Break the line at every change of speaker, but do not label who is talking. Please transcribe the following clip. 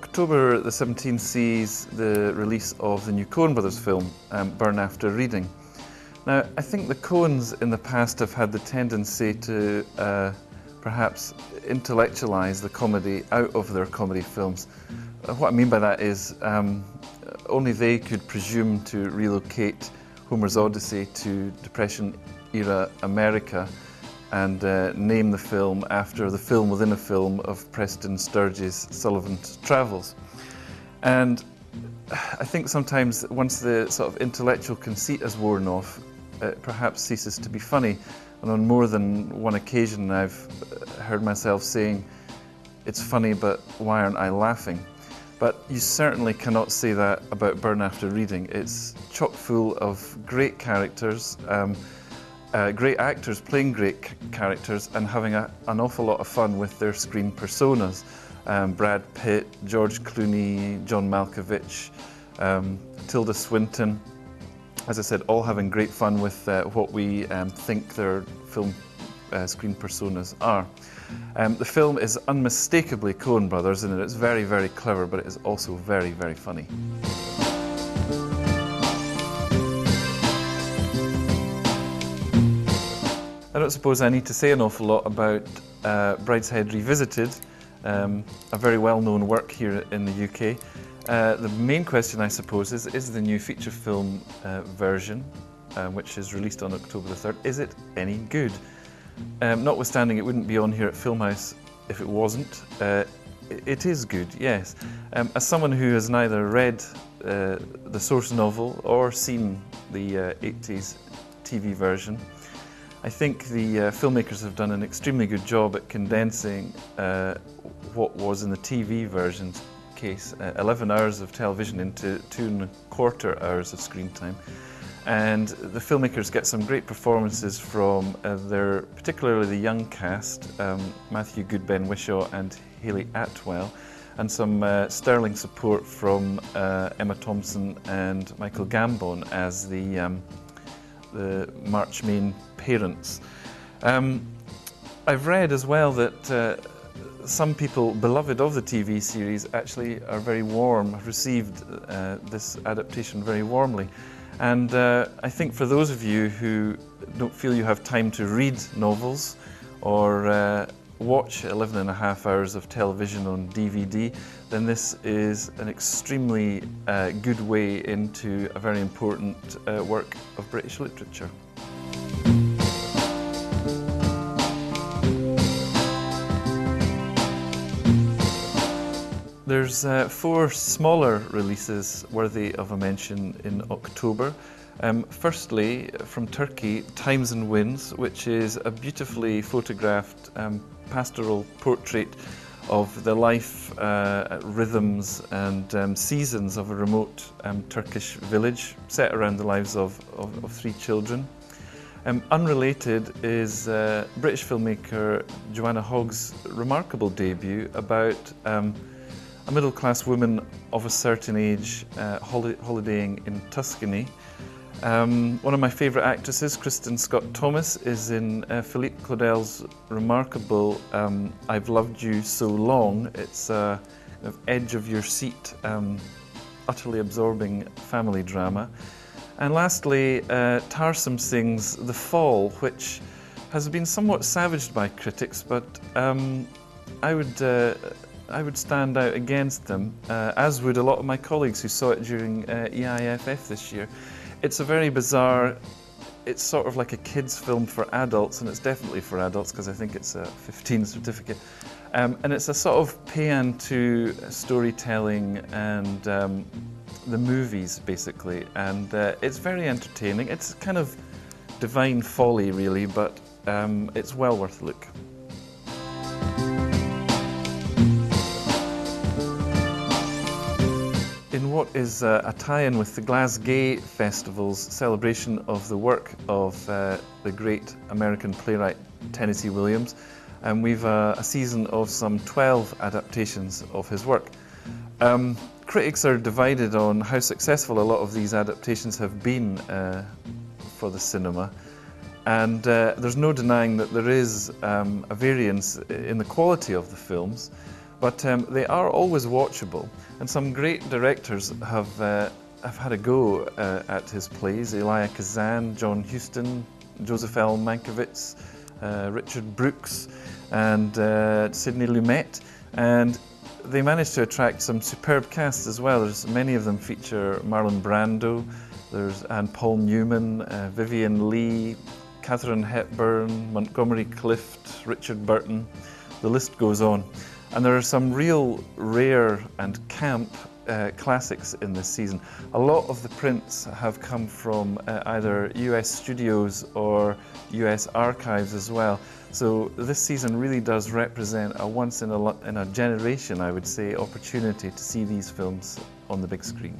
October the 17th sees the release of the new Coen Brothers film, Burn After Reading. Now, I think the Coens in the past have had the tendency to perhaps intellectualize the comedy out of their comedy films. What I mean by that is only they could presume to relocate Homer's Odyssey to Depression-era America and name the film after the film within a film of Preston Sturges' Sullivan's Travels. And I think sometimes once the sort of intellectual conceit has worn off, it perhaps ceases to be funny. And on more than one occasion I've heard myself saying, "It's funny, but why aren't I laughing?" But you certainly cannot say that about Burn After Reading. It's chock full of great characters, great actors playing great characters and having an awful lot of fun with their screen personas. Brad Pitt, George Clooney, John Malkovich, Tilda Swinton. As I said, all having great fun with what we think their film screen personas are. The film is unmistakably Coen Brothers and it's very, very clever, but it is also very, very funny. I don't suppose I need to say an awful lot about Brideshead Revisited, a very well-known work here in the UK. The main question, I suppose, is the new feature film version, which is released on October the 3rd, is it any good? Notwithstanding it wouldn't be on here at Filmhouse if it wasn't. It is good, yes. As someone who has neither read the source novel or seen the 80s TV version, I think the filmmakers have done an extremely good job at condensing what was in the TV version's case, 11 hours of television into 2¼ hours of screen time. And the filmmakers get some great performances from particularly the young cast, Matthew Good, Ben Whishaw and Hayley Atwell, and some sterling support from Emma Thompson and Michael Gambon as the Marchmain parents. I've read as well that some people beloved of the TV series actually are very warm, have received this adaptation very warmly. And I think for those of you who don't feel you have time to read novels or watch 11½ hours of television on DVD, then this is an extremely good way into a very important work of British literature. There's 4 smaller releases worthy of a mention in October. Firstly, from Turkey, Times and Winds, which is a beautifully photographed pastoral portrait of the life, rhythms and seasons of a remote Turkish village set around the lives of 3 children. Unrelated is British filmmaker Joanna Hogg's remarkable debut about a middle-class woman of a certain age holidaying in Tuscany. One of my favourite actresses, Kristen Scott Thomas, is in Philippe Claudel's remarkable I've Loved You So Long. It's a kind of edge-of-your-seat, utterly absorbing family drama. And lastly, Tarsem Singh's The Fall, which has been somewhat savaged by critics, but I would stand out against them, as would a lot of my colleagues who saw it during EIFF this year. It's a very bizarre, it's sort of like a kid's film for adults, and it's definitely for adults because I think it's a 15 certificate. And it's a sort of paean to storytelling and the movies, basically. And it's very entertaining. It's kind of divine folly, really, but it's well worth a look. In what is a tie-in with the Glasgow Festival's celebration of the work of the great American playwright Tennessee Williams, we've a season of some 12 adaptations of his work. Critics are divided on how successful a lot of these adaptations have been for the cinema, and there's no denying that there is a variance in the quality of the films. But they are always watchable, and some great directors have had a go at his plays. Elia Kazan, John Huston, Joseph L. Mankiewicz, Richard Brooks, and Sidney Lumet, and they managed to attract some superb casts as well. Many of them feature Marlon Brando, and Paul Newman, Vivian Leigh, Katharine Hepburn, Montgomery Clift, Richard Burton. The list goes on. And there are some real rare and camp classics in this season. A lot of the prints have come from either US studios or US archives as well. So this season really does represent a once in a generation, I would say, opportunity to see these films on the big screen.